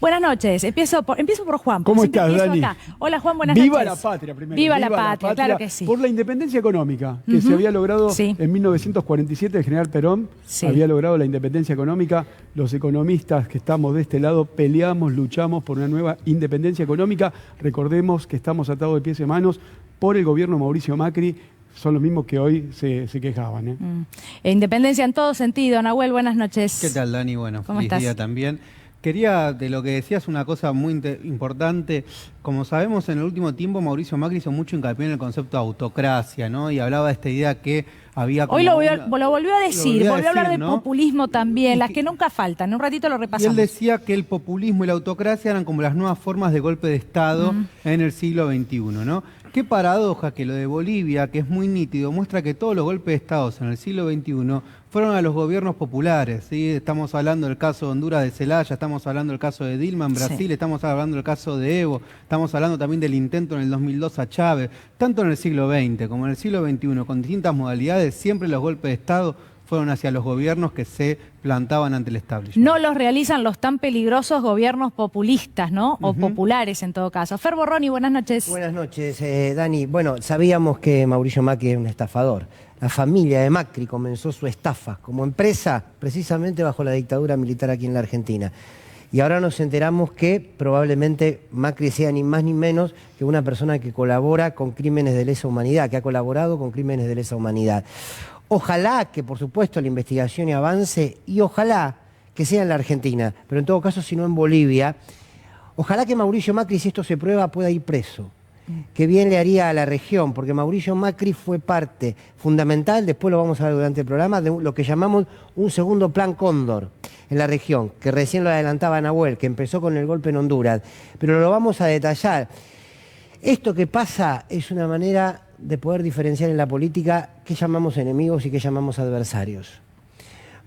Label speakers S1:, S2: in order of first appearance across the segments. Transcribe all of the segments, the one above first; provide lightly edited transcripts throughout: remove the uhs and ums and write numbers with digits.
S1: Buenas noches. Empiezo por Juan.
S2: ¿Cómo estás, Dani?
S1: Acá. Hola, Juan, buenas noches.
S2: Viva la patria, primero.
S1: Viva la patria, claro que sí.
S2: Por la independencia económica que se había logrado
S1: Sí.
S2: en 1947, el general Perón
S1: Sí.
S2: había logrado la independencia económica. Los economistas que estamos de este lado peleamos, luchamos por una nueva independencia económica. Recordemos que estamos atados de pies y manos por el gobierno de Mauricio Macri. Son los mismos que hoy se quejaban.
S1: Independencia en todo sentido. Nahuel, buenas noches.
S3: ¿Qué tal, Dani? Bueno,
S1: ¿Cómo
S3: feliz
S1: estás?
S3: día también. Quería, de lo que decías, una cosa muy importante. Como sabemos, en el último tiempo Mauricio Macri hizo mucho hincapié en el concepto de autocracia, ¿no? Y hablaba de esta idea que había...
S1: Hoy lo volvió a decir, volvió a hablar de
S3: ¿no?
S1: populismo también, las que nunca faltan. En un ratito lo
S3: Y él
S1: repasamos.
S3: decía que el populismo y la autocracia eran como las nuevas formas de golpe de Estado en el siglo XXI, ¿no? Qué paradoja que lo de Bolivia, que es muy nítido, muestra que todos los golpes de Estado en el siglo XXI fueron a los gobiernos populares, ¿sí? Estamos hablando del caso de Honduras de Zelaya, estamos hablando del caso de Dilma en Brasil,
S1: Sí.
S3: estamos hablando del caso de Evo, estamos hablando también del intento en el 2002 a Chávez. Tanto en el siglo XX como en el siglo XXI, con distintas modalidades, siempre los golpes de Estado fueron hacia los gobiernos que se plantaban ante el establishment.
S1: No los realizan los tan peligrosos gobiernos populistas, ¿no? O populares en todo caso. Fer Borroni, buenas noches.
S4: Buenas noches, Dani. Bueno, sabíamos que Mauricio Macri era un estafador. La familia de Macri comenzó su estafa como empresa precisamente bajo la dictadura militar aquí en la Argentina. Y ahora nos enteramos que probablemente Macri sea ni más ni menos que una persona que colabora con crímenes de lesa humanidad, que ha colaborado con crímenes de lesa humanidad. Ojalá que, por supuesto, la investigación avance y ojalá que sea en la Argentina, pero en todo caso, si no en Bolivia, ojalá que Mauricio Macri, si esto se prueba, pueda ir preso. Que bien le haría a la región, porque Mauricio Macri fue parte fundamental, después lo vamos a ver durante el programa, de lo que llamamos un segundo plan Cóndor en la región, que recién lo adelantaba Nahuel, que empezó con el golpe en Honduras, pero lo vamos a detallar. Esto que pasa es una manera de poder diferenciar en la política qué llamamos enemigos y qué llamamos adversarios.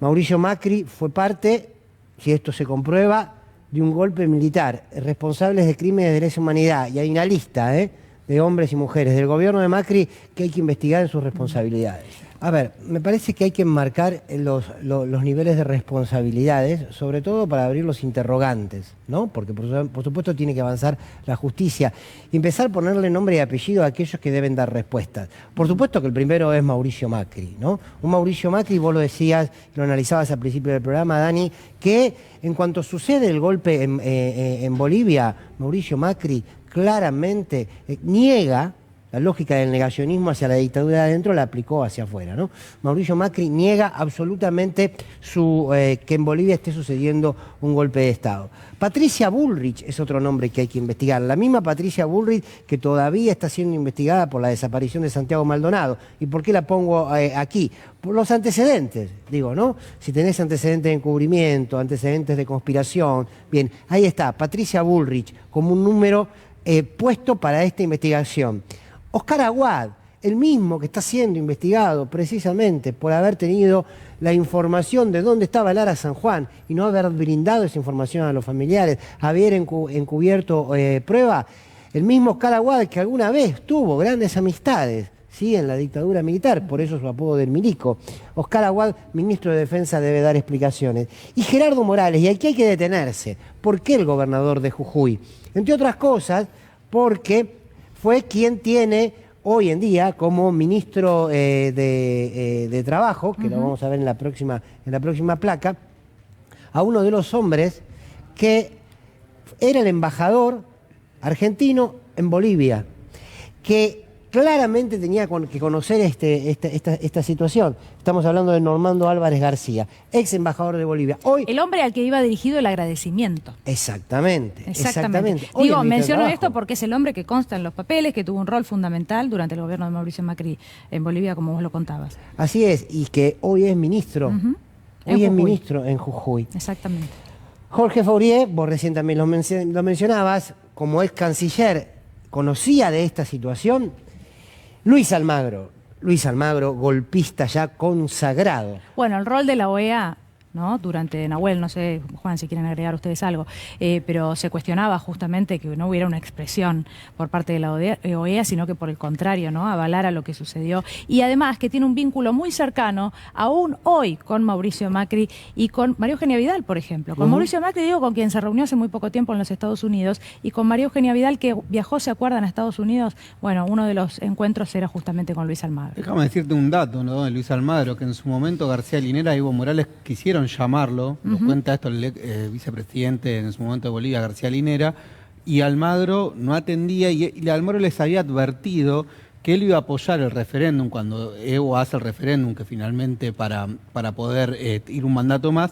S4: Mauricio Macri fue parte, si esto se comprueba, de un golpe militar, responsables de crímenes de lesa humanidad, y hay una lista de hombres y mujeres del gobierno de Macri que hay que investigar en sus responsabilidades. A ver, me parece que hay que enmarcar los niveles de responsabilidades, sobre todo para abrir los interrogantes, ¿no? Porque por supuesto tiene que avanzar la justicia y empezar a ponerle nombre y apellido a aquellos que deben dar respuestas. Por supuesto que el primero es Mauricio Macri, ¿no? Un Mauricio Macri, vos lo decías, lo analizabas al principio del programa, Dani, que en cuanto sucede el golpe en Bolivia, Mauricio Macri claramente niega. La lógica del negacionismo hacia la dictadura de adentro la aplicó hacia afuera, ¿no? Mauricio Macri niega absolutamente que en Bolivia esté sucediendo un golpe de Estado. Patricia Bullrich es otro nombre que hay que investigar. La misma Patricia Bullrich que todavía está siendo investigada por la desaparición de Santiago Maldonado. ¿Y por qué la pongo aquí? Por los antecedentes, digo, ¿no? Si tenés antecedentes de encubrimiento, antecedentes de conspiración. Bien, ahí está, Patricia Bullrich como un número puesto para esta investigación. Oscar Aguad, el mismo que está siendo investigado precisamente por haber tenido la información de dónde estaba Lara San Juan y no haber brindado esa información a los familiares, haber encubierto prueba. El mismo Oscar Aguad que alguna vez tuvo grandes amistades, ¿sí?, en la dictadura militar, por eso su apodo del Milico. Oscar Aguad, ministro de Defensa, debe dar explicaciones. Y Gerardo Morales, y aquí hay que detenerse. ¿Por qué el gobernador de Jujuy? Entre otras cosas, porque fue quien tiene hoy en día como ministro de Trabajo, que lo vamos a ver en la próxima placa, a uno de los hombres que era el embajador argentino en Bolivia, que claramente tenía que conocer esta situación. Estamos hablando de Normando Álvarez García, ex embajador de Bolivia. Hoy,
S1: El hombre al que iba dirigido el agradecimiento.
S4: Exactamente.
S1: Digo,
S4: Hoy el ministro de
S1: menciono
S4: Trabajo.
S1: esto porque es el hombre que consta en los papeles, que tuvo un rol fundamental durante el gobierno de Mauricio Macri en Bolivia, como vos lo contabas.
S4: Así es, y que hoy es ministro. Hoy es
S1: Jujuy.
S4: ministro en Jujuy.
S1: Exactamente.
S4: Jorge Faurier, vos recién también lo mencionabas, como ex canciller, conocía de esta situación. Luis Almagro, golpista ya consagrado.
S1: Bueno, el rol de la OEA ¿no? Durante Nahuel, no sé, Juan, si quieren agregar ustedes algo, pero se cuestionaba justamente que no hubiera una expresión por parte de la OEA, sino que por el contrario, ¿no? Avalara lo que sucedió. Y además que tiene un vínculo muy cercano, aún hoy, con Mauricio Macri y con María Eugenia Vidal, por ejemplo. Con Mauricio Macri, digo, con quien se reunió hace muy poco tiempo en los Estados Unidos, y con María Eugenia Vidal, que viajó, ¿se acuerdan?, a Estados Unidos. Bueno, uno de los encuentros era justamente con Luis Almagro.
S3: Déjame decirte un dato, ¿no?, de Luis Almagro, que en su momento García Linera y Evo Morales quisieron llamarlo, lo cuenta esto el vicepresidente en su momento de Bolivia, García Linera, y Almagro no atendía, y Almagro les había advertido que él iba a apoyar el referéndum cuando Evo hace el referéndum, que finalmente para poder ir un mandato más,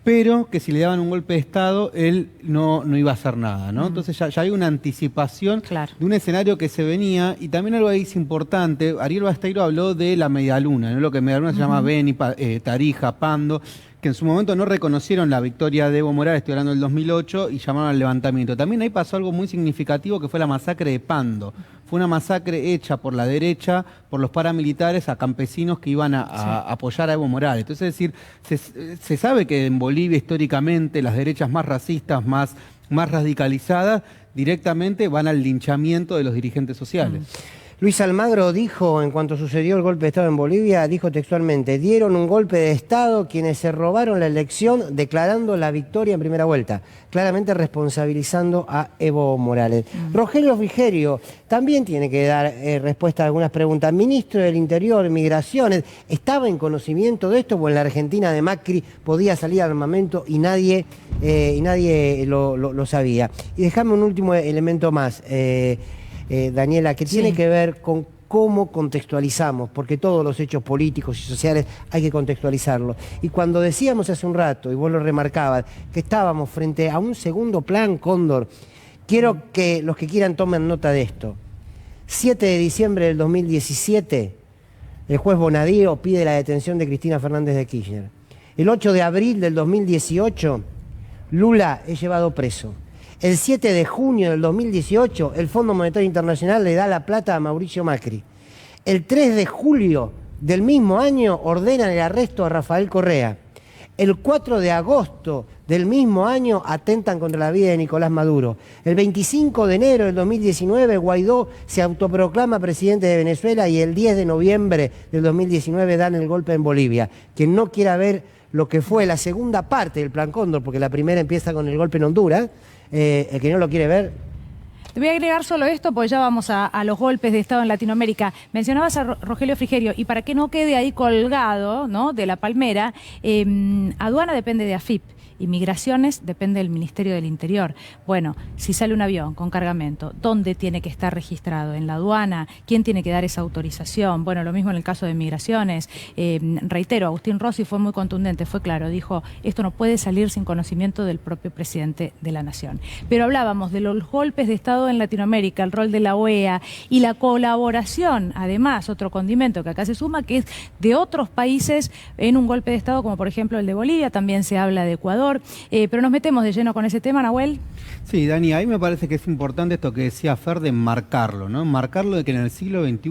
S3: pero que si le daban un golpe de Estado, él no iba a hacer nada, ¿no? Entonces ya hay una anticipación de un escenario que se venía, y también algo ahí es importante. Ariel Basteiro habló de la medialuna, ¿no? Lo que medialuna se llama Beni, Tarija, Pando, que en su momento no reconocieron la victoria de Evo Morales, estoy hablando del 2008, y llamaron al levantamiento. También ahí pasó algo muy significativo, que fue la masacre de Pando. Fue una masacre hecha por la derecha, por los paramilitares, a campesinos que iban a apoyar a Evo Morales. Entonces, es decir, se sabe que en Bolivia históricamente las derechas más racistas, más radicalizadas, directamente van al linchamiento de los dirigentes sociales.
S4: Luis Almagro dijo, en cuanto sucedió el golpe de Estado en Bolivia, dijo textualmente: dieron un golpe de Estado quienes se robaron la elección declarando la victoria en primera vuelta, claramente responsabilizando a Evo Morales. Rogelio Frigerio también tiene que dar respuesta a algunas preguntas. Ministro del Interior, Migraciones, ¿estaba en conocimiento de esto o en la Argentina de Macri podía salir armamento y nadie lo sabía? Y déjame un último elemento más, Daniela, que tiene que ver con cómo contextualizamos, porque todos los hechos políticos y sociales hay que contextualizarlos. Y cuando decíamos hace un rato, y vos lo remarcabas, que estábamos frente a un segundo plan Cóndor, quiero que los que quieran tomen nota de esto. 7 de diciembre del 2017, el juez Bonadío pide la detención de Cristina Fernández de Kirchner. El 8 de abril del 2018, Lula es llevado preso. El 7 de junio del 2018, el Fondo Monetario Internacional le da la plata a Mauricio Macri. El 3 de julio del mismo año ordenan el arresto a Rafael Correa. El 4 de agosto del mismo año atentan contra la vida de Nicolás Maduro. El 25 de enero del 2019, Guaidó se autoproclama presidente de Venezuela, y el 10 de noviembre del 2019 dan el golpe en Bolivia. Quien no quiera ver lo que fue la segunda parte del Plan Cóndor, porque la primera empieza con el golpe en Honduras, el que no lo quiere ver.
S1: Te voy a agregar solo esto, porque ya vamos a los golpes de Estado en Latinoamérica. Mencionabas a Rogelio Frigerio, y para que no quede ahí colgado, ¿no?, de la palmera, aduana depende de AFIP. Y Migraciones depende del Ministerio del Interior. Bueno, si sale un avión con cargamento, ¿dónde tiene que estar registrado? ¿En la aduana? ¿Quién tiene que dar esa autorización? Bueno, lo mismo en el caso de Migraciones. Reitero, Agustín Rossi fue muy contundente, fue claro, dijo, esto no puede salir sin conocimiento del propio presidente de la Nación. Pero hablábamos de los golpes de Estado en Latinoamérica, el rol de la OEA y la colaboración, además, otro condimento que acá se suma, que es de otros países en un golpe de Estado, como por ejemplo el de Bolivia, también se habla de Ecuador. Pero nos metemos de lleno con ese tema, Nahuel.
S3: Sí, Dani, ahí me parece que es importante esto que decía Fer de enmarcarlo, ¿no? Enmarcarlo de que en el siglo XXI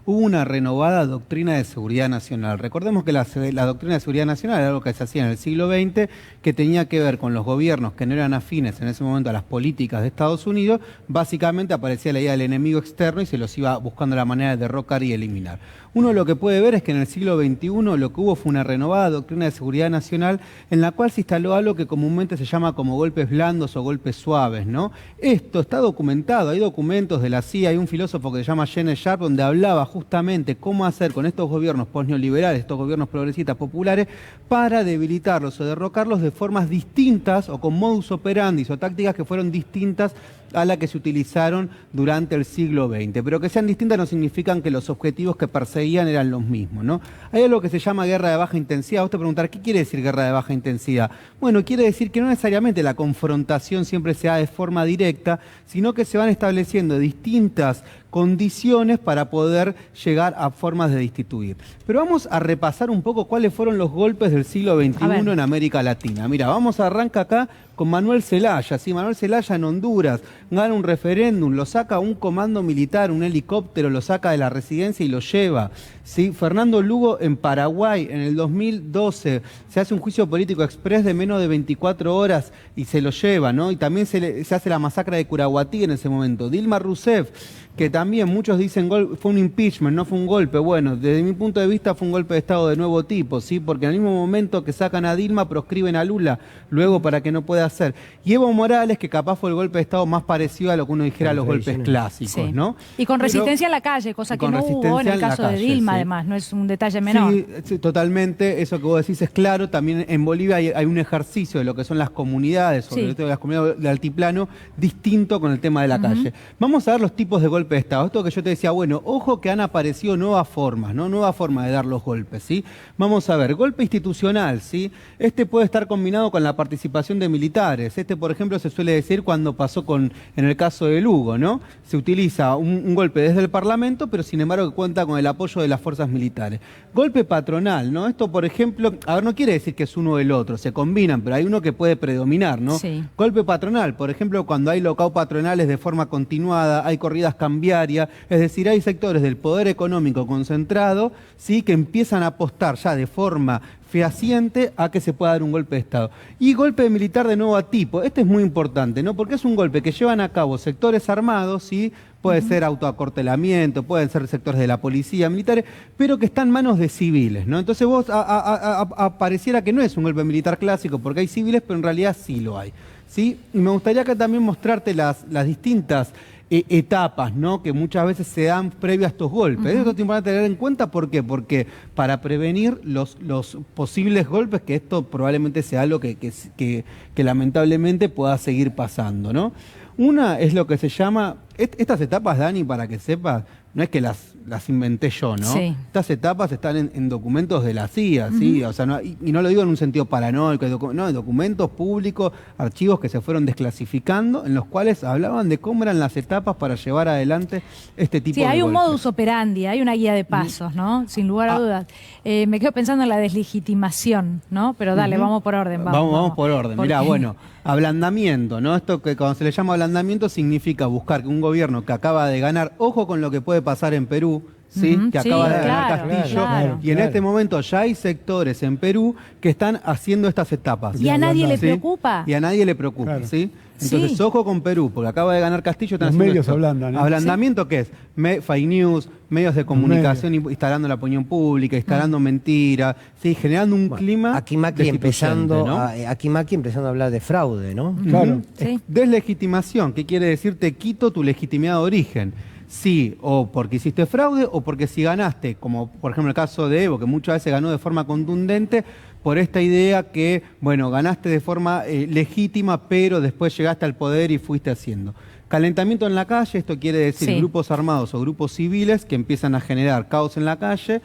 S3: hubo una renovada doctrina de seguridad nacional. Recordemos que la doctrina de seguridad nacional era algo que se hacía en el siglo XX, que tenía que ver con los gobiernos que no eran afines en ese momento a las políticas de Estados Unidos. Básicamente aparecía la idea del enemigo externo y se los iba buscando la manera de derrocar y eliminar. Uno lo que puede ver es que en el siglo XXI lo que hubo fue una renovada doctrina de seguridad nacional, en la cual se instaló algo que comúnmente se llama como golpes blandos o golpes suaves, ¿no? Esto está documentado, hay documentos de la CIA, hay un filósofo que se llama Janet Sharp, donde hablaba justamente cómo hacer con estos gobiernos postneoliberales, estos gobiernos progresistas populares, para debilitarlos o derrocarlos de formas distintas, o con modus operandi o tácticas que fueron distintas a la que se utilizaron durante el siglo XX. Pero que sean distintas no significan que los objetivos que perseguían eran los mismos, ¿no? Hay algo que se llama guerra de baja intensidad. Vos te preguntar, ¿qué quiere decir guerra de baja intensidad? Bueno, quiere decir que no necesariamente la confrontación siempre se da de forma directa, sino que se van estableciendo distintas condiciones para poder llegar a formas de destituir. Pero vamos a repasar un poco cuáles fueron los golpes del siglo XXI en América Latina. Mira, vamos a arrancar acá con Manuel Zelaya. ¿Sí? Manuel Zelaya en Honduras gana un referéndum, lo saca un comando militar, un helicóptero, lo saca de la residencia y lo lleva. ¿Sí? Fernando Lugo en Paraguay en el 2012 se hace un juicio político express de menos de 24 horas y se lo lleva, ¿no? Y también se hace la masacre de Curahuatí en ese momento. Dilma Rousseff, que también muchos dicen fue un impeachment, no fue un golpe. Bueno, desde mi punto de vista fue un golpe de Estado de nuevo tipo, ¿sí? Porque en el mismo momento que sacan a Dilma, proscriben a Lula, luego para que no pueda hacer. Y Evo Morales, que capaz fue el golpe de Estado más parecido a lo que uno dijera a los golpes clásicos,
S1: sí,
S3: ¿no?
S1: Y con resistencia en la calle, cosa que no hubo en el caso de Dilma, además, no es un detalle menor.
S3: Sí, totalmente, eso que vos decís es claro. También en Bolivia hay un ejercicio de lo que son las comunidades, sobre todo las comunidades de altiplano, distinto con el tema de la calle. Vamos a ver los tipos de golpe de Estado. Esto que yo te decía, bueno, ojo que han aparecido nuevas formas, ¿no? Nuevas formas de dar los golpes, ¿sí? Vamos a ver, golpe institucional, ¿sí? Este puede estar combinado con la participación de militares. Este, por ejemplo, se suele decir cuando pasó en el caso de Lugo, ¿no? Se utiliza un golpe desde el Parlamento, pero sin embargo que cuenta con el apoyo de las fuerzas militares. Golpe patronal, ¿no? Esto, por ejemplo, a ver, no quiere decir que es uno del otro, se combinan, pero hay uno que puede predominar, ¿no?
S1: Sí.
S3: Golpe patronal, por ejemplo, cuando hay locao patronales de forma continuada, hay corridas cambiarias, es decir, hay sectores del poder económico concentrado, ¿sí? Que empiezan a apostar ya de forma fehaciente a que se pueda dar un golpe de Estado. Y golpe militar de nuevo tipo, este es muy importante, ¿no? Porque es un golpe que llevan a cabo sectores armados, ¿sí? Puede ser autoacortelamiento, pueden ser sectores de la policía, militares, pero que están en manos de civiles, ¿no? Entonces vos pareciera que no es un golpe militar clásico porque hay civiles, pero en realidad sí lo hay, ¿sí? Y me gustaría acá también mostrarte las distintas etapas, ¿no? Que muchas veces se dan previo a estos golpes. Esto es importante tener en cuenta, ¿por qué? Porque para prevenir los posibles golpes, que esto probablemente sea algo que lamentablemente pueda seguir pasando, ¿no? Una es lo que se llama, estas etapas, Dani, para que sepas, no es que las inventé yo, ¿no?
S1: Sí.
S3: Estas etapas están en documentos de la CIA, ¿sí? O sea, y no lo digo en un sentido paranoico, no, en documentos públicos, archivos que se fueron desclasificando, en los cuales hablaban de cómo eran las etapas para llevar adelante este tipo de golpes.
S1: Sí, hay un modus operandi, hay una guía de pasos, ¿no? Sin lugar a dudas. Me quedo pensando en la deslegitimación, ¿no? Pero dale, vamos por orden.
S3: Vamos por orden. Mirá, bueno, ablandamiento, ¿no? Esto que cuando se le llama ablandamiento significa buscar que un gobierno que acaba de ganar, ojo con lo que puede pasar en Perú, ¿sí? Que acaba de ganar Castillo, y en este momento ya hay sectores en Perú que están haciendo estas etapas.
S1: ¿Y a nadie le preocupa?
S3: Y a nadie le preocupa, ¿sí? Entonces, ojo con Perú, porque acaba de ganar Castillo.
S2: Los medios ablandan, ¿eh?
S3: ¿Ablandamiento qué es? Fake news, medios de comunicación instalando la opinión pública, instalando mentiras, ¿sí? Generando un clima
S4: Aquí Macri empezando,
S3: ¿no?
S4: aquí Macri empezando a hablar de fraude, ¿no?
S2: Claro.
S1: Sí.
S3: Deslegitimación, ¿qué quiere decir? Te quito tu legitimidad de origen. Sí, o porque hiciste fraude, o porque si ganaste, como por ejemplo el caso de Evo, que muchas veces ganó de forma contundente, por esta idea que, bueno, ganaste de forma legítima, pero después llegaste al poder y fuiste haciendo. Calentamiento en la calle, esto quiere decir grupos armados o grupos civiles que empiezan a generar caos en la calle.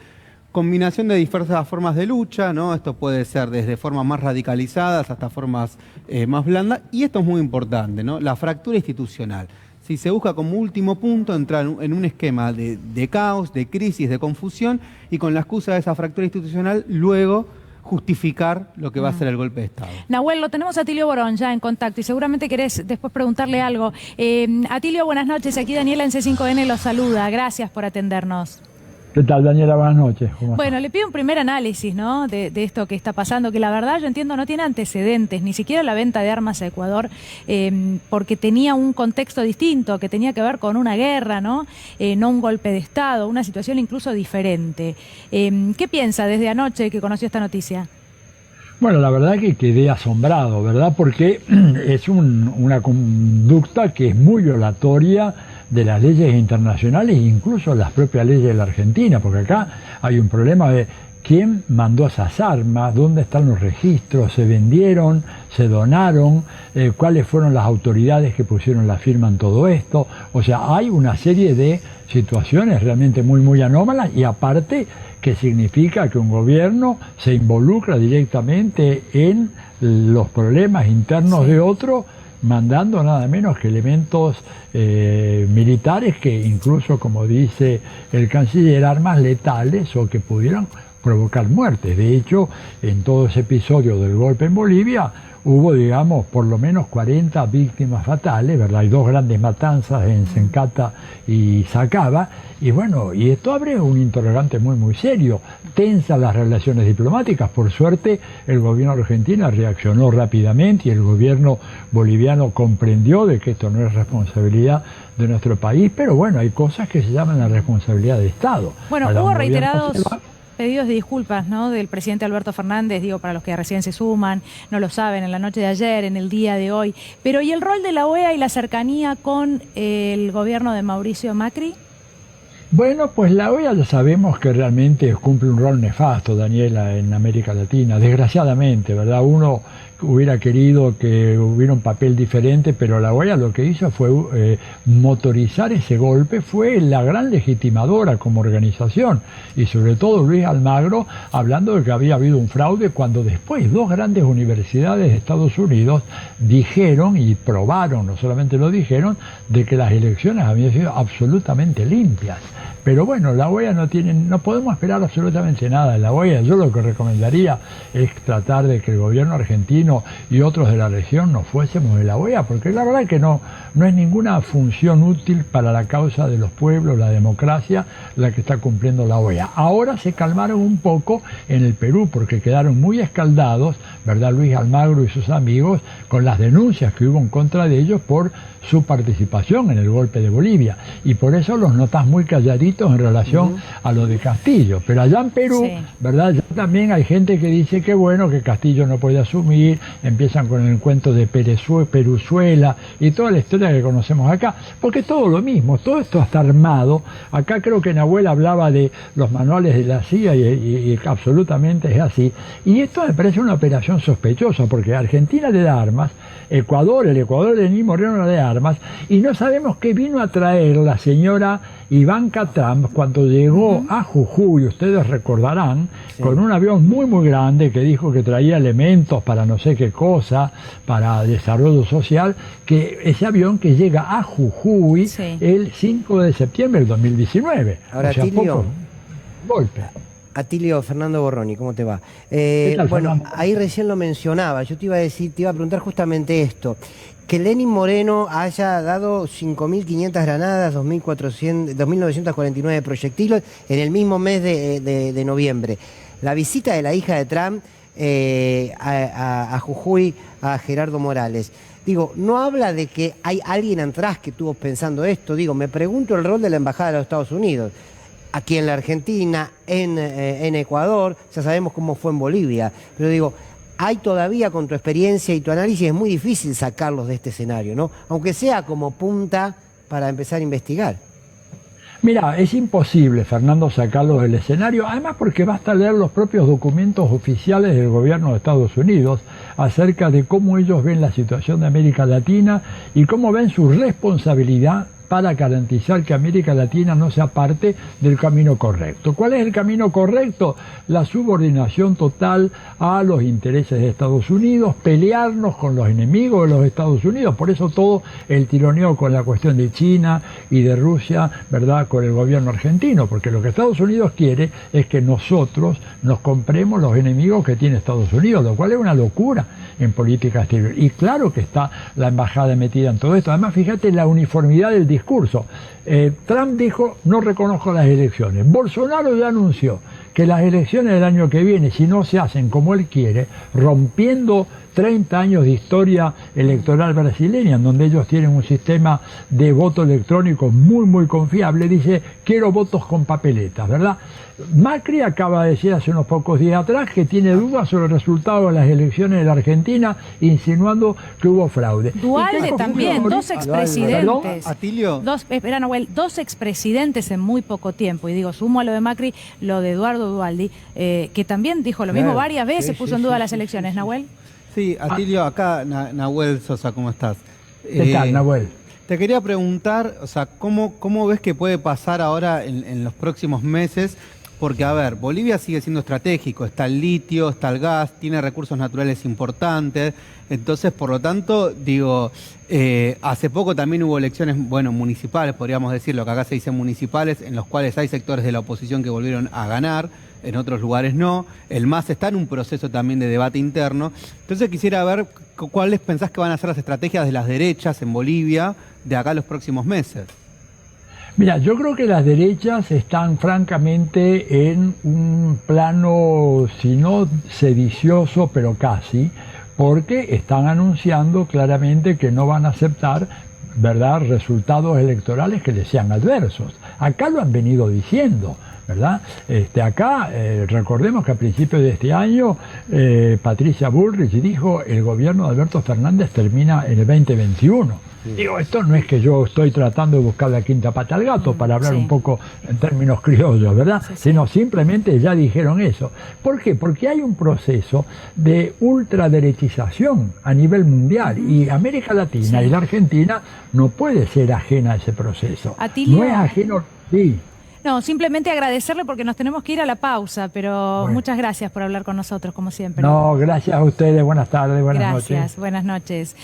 S3: Combinación de diversas formas de lucha, ¿no? Esto puede ser desde formas más radicalizadas hasta formas más blandas. Y esto es muy importante, ¿no? La fractura institucional. Si se busca como último punto entrar en un esquema de caos, de crisis, de confusión, y con la excusa de esa fractura institucional, luego justificar lo que va a ser el golpe de Estado.
S1: Nahuel, lo tenemos a Atilio Borón ya en contacto y seguramente querés después preguntarle algo. Atilio, buenas noches. Aquí Daniela en C5N los saluda. Gracias por atendernos.
S5: ¿Qué tal, Daniela? Buenas noches.
S1: Bueno, le pido un primer análisis, ¿no? de esto que está pasando, que la verdad yo entiendo no tiene antecedentes, ni siquiera la venta de armas a Ecuador, porque tenía un contexto distinto, que tenía que ver con una guerra, ¿no? No un golpe de Estado, una situación incluso diferente. ¿Qué piensa desde anoche que conoció esta noticia?
S5: Bueno, la verdad que quedé asombrado, ¿verdad? Porque es una conducta que es muy violatoria de las leyes internacionales e incluso las propias leyes de la Argentina, porque acá hay un problema de quién mandó esas armas, dónde están los registros, se vendieron, se donaron, cuáles fueron las autoridades que pusieron la firma en todo esto. O sea, hay una serie de situaciones realmente muy anómalas, y aparte que significa que un gobierno se involucra directamente en los problemas internos de otro, mandando nada menos que elementos militares que incluso, como dice el canciller, armas letales o que pudieran provocar muertes. De hecho, en todo ese episodio del golpe en Bolivia hubo, digamos, por lo menos 40 víctimas fatales, ¿verdad? Hay 2 grandes matanzas en Sencata y Sacaba, y bueno, y esto abre un interrogante muy, muy serio. Tensas las relaciones diplomáticas. Por suerte, el gobierno argentino reaccionó rápidamente y el gobierno boliviano comprendió de que esto no es responsabilidad de nuestro país, pero bueno, hay cosas que se llaman la responsabilidad de Estado.
S1: Bueno, hubo reiterados pedidos de disculpas, ¿no?, del presidente Alberto Fernández, digo, para los que recién se suman, no lo saben, en la noche de ayer, en el día de hoy. Pero ¿y el rol de la OEA y la cercanía con el gobierno de Mauricio Macri?
S5: Bueno, pues la OEA ya sabemos que realmente cumple un rol nefasto, Daniela, en América Latina, desgraciadamente, ¿verdad? Uno hubiera querido que hubiera un papel diferente, pero la OEA lo que hizo fue motorizar ese golpe, fue la gran legitimadora como organización, y sobre todo Luis Almagro hablando de que había habido un fraude, cuando después 2 grandes universidades de Estados Unidos dijeron y probaron, no solamente lo dijeron, de que las elecciones habían sido absolutamente limpias. Pero bueno, la OEA no podemos esperar absolutamente nada de la OEA. Yo lo que recomendaría es tratar de que el gobierno argentino y otros de la región nos fuésemos de la OEA, porque la verdad es que no es ninguna función útil para la causa de los pueblos, la democracia, la que está cumpliendo la OEA. Ahora se calmaron un poco en el Perú, porque quedaron muy escaldados, ¿verdad?, Luis Almagro y sus amigos, con las denuncias que hubo en contra de ellos por su participación en el golpe de Bolivia. Y por eso los notas muy calladitos en relación a lo de Castillo. Pero allá en Perú, sí, ¿verdad?, ya también hay gente que dice que bueno, que Castillo no puede asumir, empiezan con el cuento de Peruzuela y toda la historia que conocemos acá, porque todo lo mismo, todo esto está armado. Acá creo que Nahuel hablaba de los manuales de la CIA y absolutamente es así. Y esto me parece una operación sospechosa, porque Argentina le da armas, el Ecuador de Lenín Moreno le da armas, y no sabemos qué vino a traer la señora Ivanka Trump cuando llegó a Jujuy, ustedes recordarán, sí, con un avión muy muy grande que dijo que traía elementos para no sé qué cosa, para desarrollo social, que ese avión que llega a Jujuy, sí, el 5 de septiembre del 2019.
S4: Ahora,
S5: o sea,
S4: Atilio,
S5: golpe.
S4: Atilio, Fernando Borroni, ¿cómo te va? Bueno, Fernando? Ahí recién lo mencionaba, yo te iba a preguntar justamente esto. Que Lenín Moreno haya dado 5.500 granadas, 2.949 proyectiles en el mismo mes de noviembre. La visita de la hija de Trump a Jujuy, a Gerardo Morales. Digo, ¿no habla de que hay alguien atrás que estuvo pensando esto? Digo, me pregunto el rol de la Embajada de los Estados Unidos. Aquí en la Argentina, en Ecuador, ya sabemos cómo fue en Bolivia. Pero digo, hay todavía, con tu experiencia y tu análisis, es muy difícil sacarlos de este escenario, ¿no? Aunque sea como punta para empezar a investigar.
S5: Mira, es imposible, Fernando, sacarlos del escenario, además porque basta leer los propios documentos oficiales del gobierno de Estados Unidos acerca de cómo ellos ven la situación de América Latina y cómo ven su responsabilidad para garantizar que América Latina no sea parte del camino correcto. ¿Cuál es el camino correcto? La subordinación total a los intereses de Estados Unidos, pelearnos con los enemigos de los Estados Unidos. Por eso todo el tironeo con la cuestión de China y de Rusia, ¿verdad?, con el gobierno argentino, porque lo que Estados Unidos quiere es que nosotros nos compremos los enemigos que tiene Estados Unidos, lo cual es una locura en política exterior. Y claro que está la embajada metida en todo esto. Además, fíjate la uniformidad del discurso. Trump dijo, no reconozco las elecciones. Bolsonaro ya anunció que las elecciones del año que viene, si no se hacen como él quiere, rompiendo 30 años de historia electoral brasileña, en donde ellos tienen un sistema de voto electrónico muy, muy confiable, dice, quiero votos con papeletas, ¿verdad? Macri acaba de decir hace unos pocos días atrás que tiene dudas sobre el resultado de las elecciones de la Argentina, insinuando que hubo fraude.
S1: Dualde también, dos expresidentes.
S3: Atilio.
S1: Dos expresidentes en muy poco tiempo, y digo, sumo a lo de Macri, lo de Eduardo Dualdi, que también dijo lo mismo varias veces, puso en duda las elecciones, Nahuel.
S3: Sí, Atilio, acá Nahuel Sosa, ¿cómo estás?
S5: ¿Qué tal, Nahuel?
S3: Te quería preguntar, o sea, ¿cómo ves que puede pasar ahora en los próximos meses? Porque, a ver, Bolivia sigue siendo estratégico, está el litio, está el gas, tiene recursos naturales importantes, entonces, por lo tanto, digo, hace poco también hubo elecciones, bueno, municipales, podríamos decirlo, que acá se dicen municipales, en los cuales hay sectores de la oposición que volvieron a ganar, en otros lugares no. El MAS está en un proceso también de debate interno. Entonces quisiera ver cuáles pensás que van a ser las estrategias de las derechas en Bolivia de acá a los próximos meses.
S5: Mira, yo creo que las derechas están francamente en un plano, si no sedicioso, pero casi, porque están anunciando claramente que no van a aceptar, ¿verdad?, resultados electorales que les sean adversos. Acá lo han venido diciendo, ¿verdad? Acá, recordemos que a principios de este año, Patricia Bullrich dijo el gobierno de Alberto Fernández termina en el 2021. Digo, esto no es que yo estoy tratando de buscar la quinta pata al gato, para hablar un poco en términos criollos, ¿verdad? Sino simplemente ya dijeron eso. ¿Por qué? Porque hay un proceso de ultraderechización a nivel mundial y América Latina y la Argentina no puede ser ajena a ese proceso.
S1: Atilio,
S5: no es ajeno, sí.
S1: No, simplemente agradecerle porque nos tenemos que ir a la pausa, pero muchas gracias por hablar con nosotros, como siempre.
S5: No, gracias a ustedes, buenas tardes, buenas noches.
S1: Gracias, buenas noches.